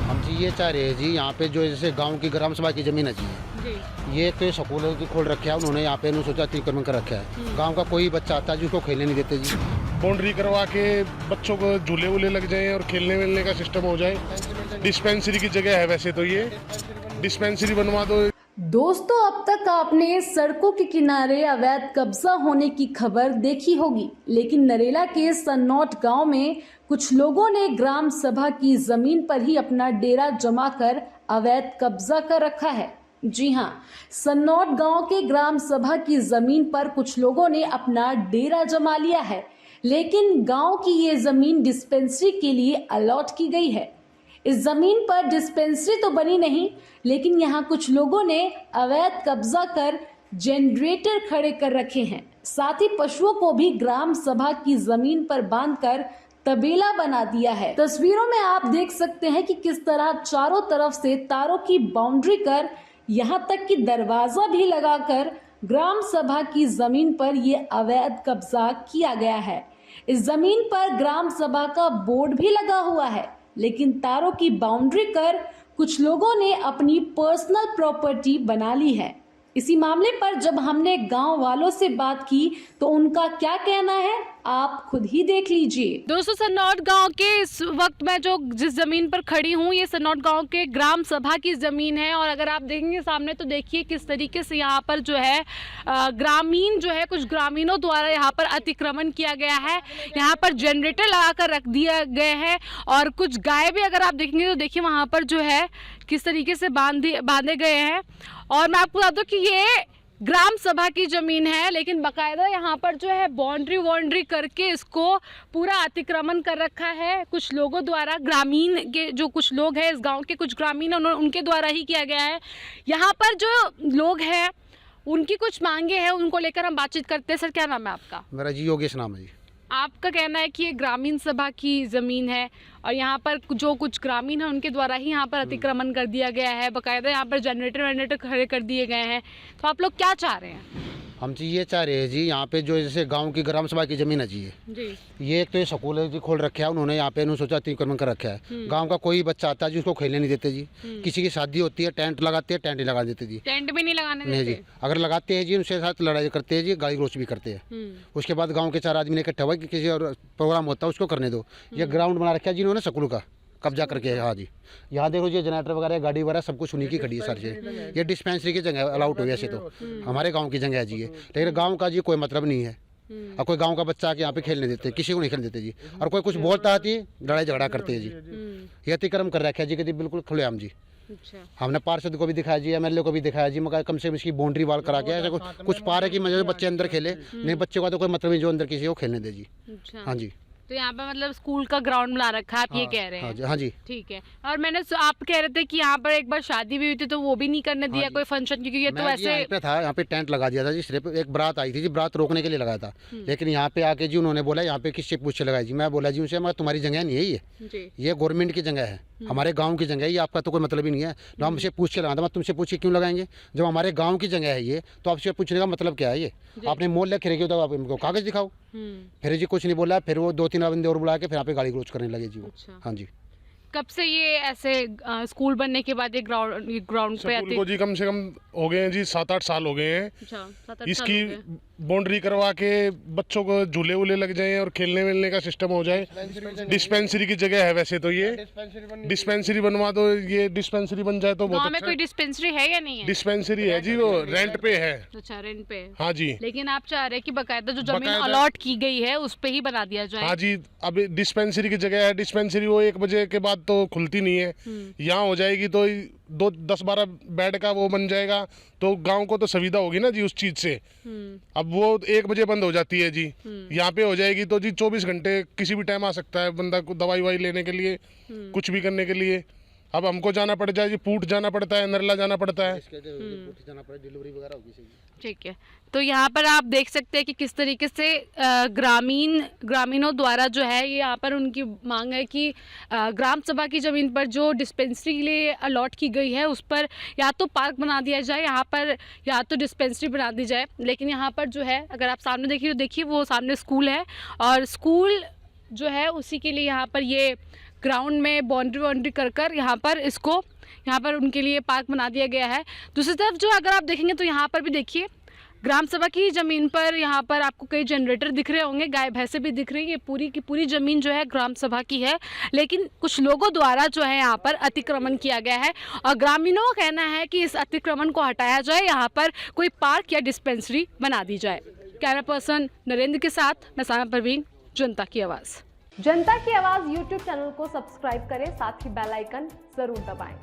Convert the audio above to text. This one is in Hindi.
हम जी ये चाह रहे हैं जी, यहाँ पे जो जैसे गांव की ग्राम सभा की जमीन है जी, ये तो स्कूल खोल रखे है उन्होंने, यहाँ पे सोचा अतिक्रमण कर रखा है। गांव का कोई बच्चा आता है जिसको खेलने नहीं देते जी। बाउंड्री करवा के बच्चों को झूले वूले लग जाए और खेलने वेलने का सिस्टम हो जाए। डिस्पेंसरी की जगह है वैसे तो, ये डिस्पेंसरी बनवा दो। दोस्तों, अब तक आपने सड़कों के किनारे अवैध कब्जा होने की खबर देखी होगी, लेकिन नरेला के सन्नौट गांव में कुछ लोगों ने ग्राम सभा की जमीन पर ही अपना डेरा जमाकर अवैध कब्जा कर रखा है। जी हां, सन्नौट गांव के ग्राम सभा की जमीन पर कुछ लोगों ने अपना डेरा जमा लिया है, लेकिन गांव की ये जमीन डिस्पेंसरी के लिए अलॉट की गई है। इस जमीन पर डिस्पेंसरी तो बनी नहीं, लेकिन यहाँ कुछ लोगों ने अवैध कब्जा कर जनरेटर खड़े कर रखे हैं। साथ ही पशुओं को भी ग्राम सभा की जमीन पर बांधकर तबेला बना दिया है। तस्वीरों में आप देख सकते हैं कि किस तरह चारों तरफ से तारों की बाउंड्री कर, यहाँ तक कि दरवाजा भी लगाकर ग्राम सभा की जमीन पर ये अवैध कब्जा किया गया है। इस जमीन पर ग्राम सभा का बोर्ड भी लगा हुआ है, लेकिन तारों की बाउंड्री कर कुछ लोगों ने अपनी पर्सनल प्रॉपर्टी बना ली है। इसी मामले पर जब हमने गांव वालों से बात की तो उनका क्या कहना है, आप खुद ही देख लीजिए। दोस्तों, सन्नौट गांव के इस वक्त मैं जिस जमीन पर खड़ी हूँ, ये सन्नौट गांव के ग्राम सभा की जमीन है। और अगर आप देखेंगे सामने तो देखिए किस तरीके से यहाँ पर जो है ग्रामीण जो है, कुछ ग्रामीणों द्वारा यहाँ पर अतिक्रमण किया गया है। यहाँ पर जनरेटर लगा कर रख दिया गए हैं और कुछ गाय भी अगर आप देखेंगे तो देखिए वहाँ पर जो है किस तरीके से बांधे गए हैं। और मैं आपको बता दूं कि ये ग्राम सभा की ज़मीन है, लेकिन बाकायदा यहाँ पर जो है बाउंड्री करके इसको पूरा अतिक्रमण कर रखा है कुछ लोगों द्वारा। ग्रामीण के जो कुछ लोग हैं, इस गांव के कुछ ग्रामीण, उनके द्वारा ही किया गया है। यहाँ पर जो लोग हैं उनकी कुछ मांगे हैं, उनको लेकर हम बातचीत करते हैं। सर, क्या नाम है आपका? मेरा जी योगेश नाम है जी। आपका कहना है कि ये ग्रामीण सभा की ज़मीन है और यहाँ पर जो कुछ ग्रामीण है उनके द्वारा ही यहाँ पर अतिक्रमण कर दिया गया है, बाकायदा यहाँ पर जनरेटर खड़े कर दिए गए हैं, तो आप लोग क्या चाह रहे हैं? हम जी ये चाह रहे हैं जी, यहाँ पे जो जैसे गांव की ग्राम सभा की जमीन है जी, ये तो स्कूल खोल रखे है उन्होंने, यहाँ पे सोचा अतिक्रमण कर रखा है। गांव का कोई बच्चा आता है जिसको खेलने नहीं देते जी। किसी की शादी होती है, टेंट लगाते हैं, टेंट नहीं लगा देते जी। टेंट भी नहीं लगाने देते? नहीं जी, अगर लगाते हैं जी उनके साथ लड़ाई करते हैं जी, गाली गलौज भी करते हैं। उसके बाद गाँव के 4 आदमी ने इकट्ठा हुआ कि किसी और प्रोग्राम होता है उसको करने दो। ये ग्राउंड बना रखा है जी इन्होंने स्कूल का कब्जा करके। हाँ जी, यहाँ देखो जी जनरेटर वगैरह, गाड़ी वगैरह सब कुछ उन्हीं की खड़ी है सर जी। ये डिस्पेंसरी की जगह अलाउड हो वैसे तो, हमारे गांव की जगह है जी ये, लेकिन गांव का जी कोई मतलब नहीं है। और कोई गांव का बच्चा आके यहाँ पे खेलने देते, किसी को नहीं खेलने देते जी। और कोई कुछ बोलता आती है, लड़ाई झगड़ा करते हैं जी। ये अतिक्रमण कर रखा है जी, कहती बिल्कुल खुलेआम जी। हमने पार्षद को भी दिखाया जी, MLA को भी दिखाया जी, मगर कम से कम इसकी बाउंड्री वाल करा के ऐसा कुछ पार है कि मजे बच्चे अंदर खेले, नहीं बच्चे का तो कोई मतलब नहीं जो अंदर किसी को खेलने दे जी। हाँ जी, तो यहाँ पे मतलब स्कूल का ग्राउंड बना रखा है, आप ये कह रहे हैं? हाँ जी, ठीक है। और मैंने आप कह रहे थे कि यहाँ पर एक बार शादी भी हुई थी तो वो भी नहीं करने दिया कोई फंक्शन, क्योंकि ये तो ऐसे पे था, यहाँ पे टेंट लगा दिया था जी। सिर्फ एक बारात आई थी जी, बारात रोकने के लिए लगाया था, लेकिन यहाँ पे आके जी उन्होंने बोला यहाँ पे किससे पूछ लगाया जी। मैं बोला जी उनसे, मगर तुम्हारी जगह नहीं है ये गवर्नमेंट की जगह है, हमारे गाँव की जगह है, ये आपका तो कोई मतलब ही नहीं है। तो हमसे पूछ के लगाता, मैं तुमसे पूछ के क्यों लगाएंगे जब हमारे गाँव की जगह है ये, तो आपसे पूछने का मतलब क्या है? ये आपने मोल लेके रखे तो आप इनको कागज दिखाओ। फिर जी कुछ नहीं बोला, फिर वो 2-3 बंदे और बुला के फिर यहाँ पे गाली गलौज करने लगे जी वो। हाँ जी। कब से ये ऐसे स्कूल बनने के बाद ये ग्राउंड पे आते? जी कम से कम हो गए हैं जी 7-8 साल हो गए हैं। अच्छा, 7-8 इसकी बाउंड्री करवा के बच्चों को झूले वूले लग जाए और खेलने वेलने का सिस्टम हो जाए। डिस्पेंसरी की जगह है वैसे तो, ये डिस्पेंसरी बनवा दो। ये डिस्पेंसरी बन जाए तो बहुत अच्छा। कोई डिस्पेंसरी है या नहीं है? डिस्पेंसरी है जी, वो रेंट पे है। अच्छा, रेंट पे है। हाँ जी, लेकिन आप चाह रहे हैं कि बकायदा जो जमीन अलॉट की गई है उस पे ही बना दिया जाए? हाँ जी, अब डिस्पेंसरी की जगह है। डिस्पेंसरी वो 1 बजे के बाद तो खुलती नहीं है, यहाँ हो जाएगी तो 10-12 बेड का वो बन जाएगा, तो गांव को तो सुविधा होगी ना जी उस चीज से। अब वो 1 बजे बंद हो जाती है जी, यहाँ पे हो जाएगी तो जी 24 घंटे किसी भी टाइम आ सकता है बंदा को दवाई वाई लेने के लिए, कुछ भी करने के लिए। अब हमको जाना पड़ जाए जी, पूट जाना पड़ता है, नरला जाना पड़ता है, डिलीवरी वगैरह होगी। ठीक है, तो यहाँ पर आप देख सकते हैं कि किस तरीके से ग्रामीणों द्वारा जो है ये यहाँ पर उनकी मांग है कि ग्राम सभा की ज़मीन पर जो डिस्पेंसरी के लिए अलॉट की गई है उस पर या तो पार्क बना दिया जाए, यहाँ पर या तो डिस्पेंसरी बना दी जाए। लेकिन यहाँ पर जो है अगर आप सामने देखिए तो देखिए वो सामने स्कूल है और स्कूल जो है उसी के लिए यहाँ पर ये ग्राउंड में बाउंड्री कर यहाँ पर उनके लिए पार्क बना दिया गया है। दूसरी तरफ जो अगर आप देखेंगे तो यहाँ पर भी देखिए ग्राम सभा की ज़मीन पर यहाँ पर आपको कई जनरेटर दिख रहे होंगे, गाय भैंसे भी दिख रही हैं। ये पूरी की पूरी ज़मीन जो है ग्राम सभा की है, लेकिन कुछ लोगों द्वारा जो है यहाँ पर अतिक्रमण किया गया है और ग्रामीणों का कहना है कि इस अतिक्रमण को हटाया जाए, यहाँ पर कोई पार्क या डिस्पेंसरी बना दी जाए। कैमरा पर्सन नरेंद्र के साथ मैं सामा परवीन, जनता की आवाज़। जनता की आवाज़ यूट्यूब चैनल को सब्सक्राइब करें, साथ ही बेल आइकन जरूर दबाएं।